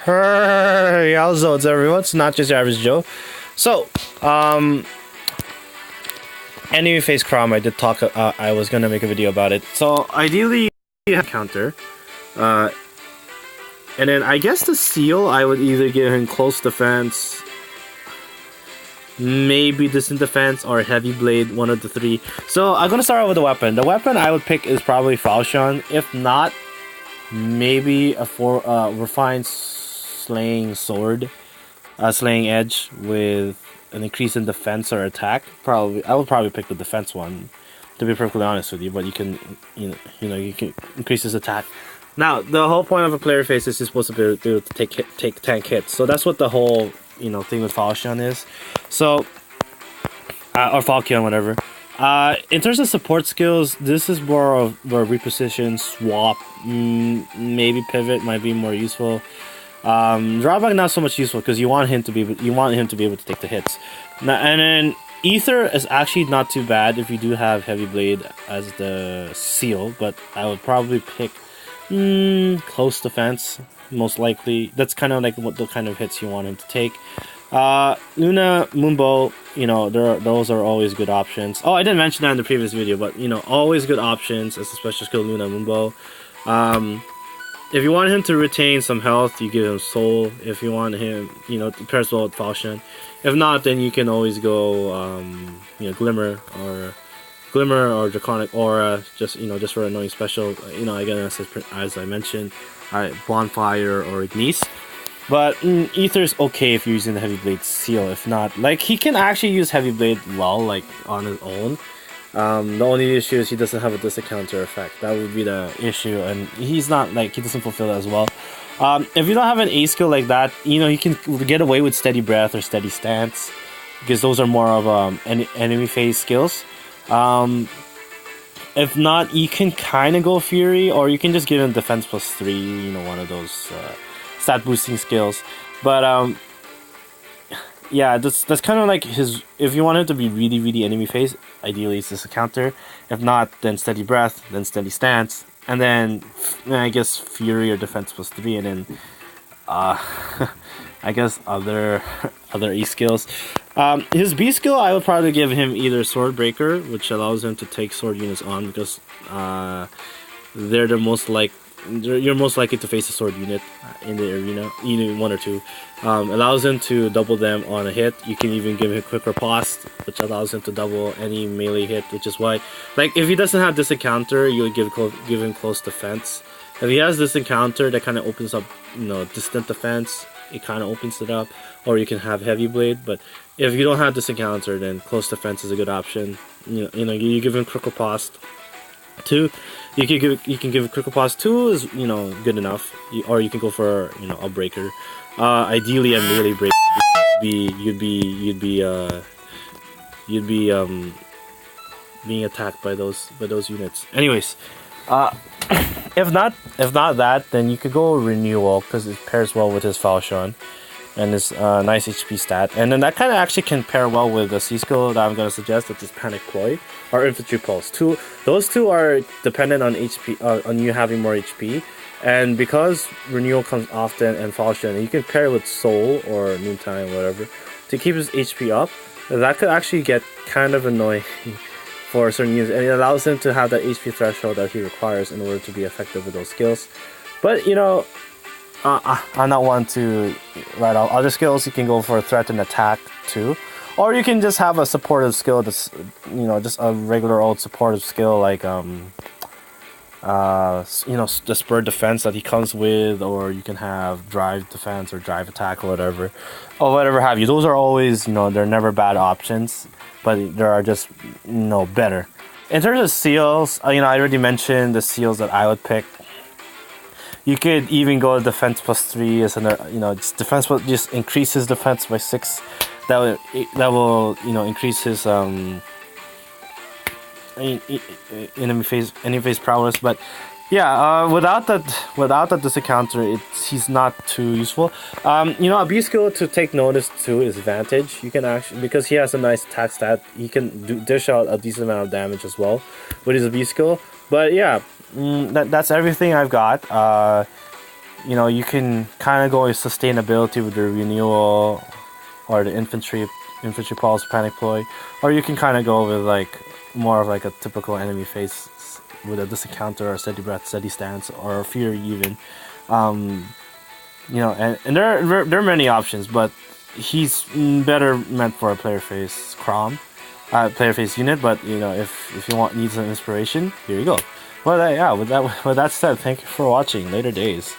Hey, how's it, everyone? It's not just your average Joe. So, enemy face Chrom. I did talk. I was gonna make a video about it. So, ideally, you have counter, and then I guess the seal. I would either give him close defense, maybe distant defense, or heavy blade. One of the three. So, I'm gonna start out with the weapon. The weapon I would pick is probably Falchion. If not, maybe a refined slaying sword, slaying edge with an increase in defense or attack. Probably, I would probably pick the defense one, to be perfectly honest with you. But you can, you can increase his attack. Now, the whole point of a player face is he's supposed to be able to take tank hits. So that's what the whole thing with Falchion is. So, or Falchion, whatever. In terms of support skills, this is more of where reposition, swap, maybe pivot might be more useful. Drawback not so much useful because you want him to be able to take the hits. Now, and then Aether is actually not too bad if you do have heavy blade as the seal, but I would probably pick close defense most likely. That's kind of like what the kind of hits you want him to take. Luna, Moonbow, those are always good options. Oh, I didn't mention that in the previous video, but always good options as a special skill, Luna, Moonbow. If you want him to retain some health, you give him Soul. If you want him, it pairs well with Falchion. If not, then you can always go, Glimmer or Draconic Aura, just for annoying special. Again, as I mentioned, Bonfire or Ignis. But Aether's okay if you're using the Heavy Blade seal. If not, he can actually use Heavy Blade well, on his own. The only issue is he doesn't have a distant counter effect. That would be the issue, and he's not he doesn't fulfill that as well. If you don't have an A skill like that, you can get away with Steady Breath or Steady Stance, because those are more of enemy phase skills. If not, you can kind of go Fury, or you can just give him Defense +3. One of those stat boosting skills. But yeah, that's kind of like his. If you want him to be really, really enemy phase, ideally it's just a counter. If not, then Steady Breath, then Steady Stance, and then I guess Fury or Defense +3, and then I guess other E skills. His B skill, I would probably give him either SwordBreaker, which allows him to take sword units on, because they're the most you're most likely to face a sword unit in the arena, either one or two. Allows him to double them on a hit. You can even give him quick riposte, which allows him to double any melee hit, which is why, if he doesn't have this encounter, you'll give him close defense. If he has this encounter, that kind of opens up, distant defense. It kind of opens it up, or you can have heavy blade. But if you don't have this encounter, then close defense is a good option. You give him quick riposte. 2, you can give a quick riposte. 2 is good enough, or you can go for a breaker. Ideally a melee breaker. You'd be being attacked by those units. Anyways, if not that, then you could go Renewal, because it pairs well with his Falchion and his nice HP stat, and then that kind of actually can pair well with the C skill that I'm going to suggest, which is Panic Ploy or Infantry Pulse. Those two are dependent on HP, on you having more HP, and because Renewal comes often and Falchion, you can pair with Soul or Noontime, whatever, to keep his HP up. That could actually get kind of annoying for certain units, and it allows him to have that HP threshold that he requires in order to be effective with those skills. But I'm not one to write out other skills. You can go for threat and attack too, or you can just have a supportive skill that's just a regular old supportive skill, like the spur defense that he comes with, or you can have drive defense or drive attack or whatever have you. Those are always they're never bad options, but there are just better. In terms of seals, I already mentioned the seals that I would pick. You could even go Defense +3 as defense just increases defense by 6. That will increase his enemy phase prowess. But yeah, without that disencounter, he's not too useful. A B skill to take notice too is Vantage. You can actually, because he has a nice attack stat, he can dish out a decent amount of damage as well with his B skill. But yeah, that's everything I've got. you know, you can kind of go with sustainability with the Renewal or the Infantry Pulse, Panic Ploy, or you can kind of go with like more of like a typical enemy face with a distant counter or steady breath, steady stance, or fear even. You know, and there are many options, but he's better meant for a player face Chrom, player face unit. But you know, if you need some inspiration, here you go. Well, yeah, with that said, thank you for watching. Later days.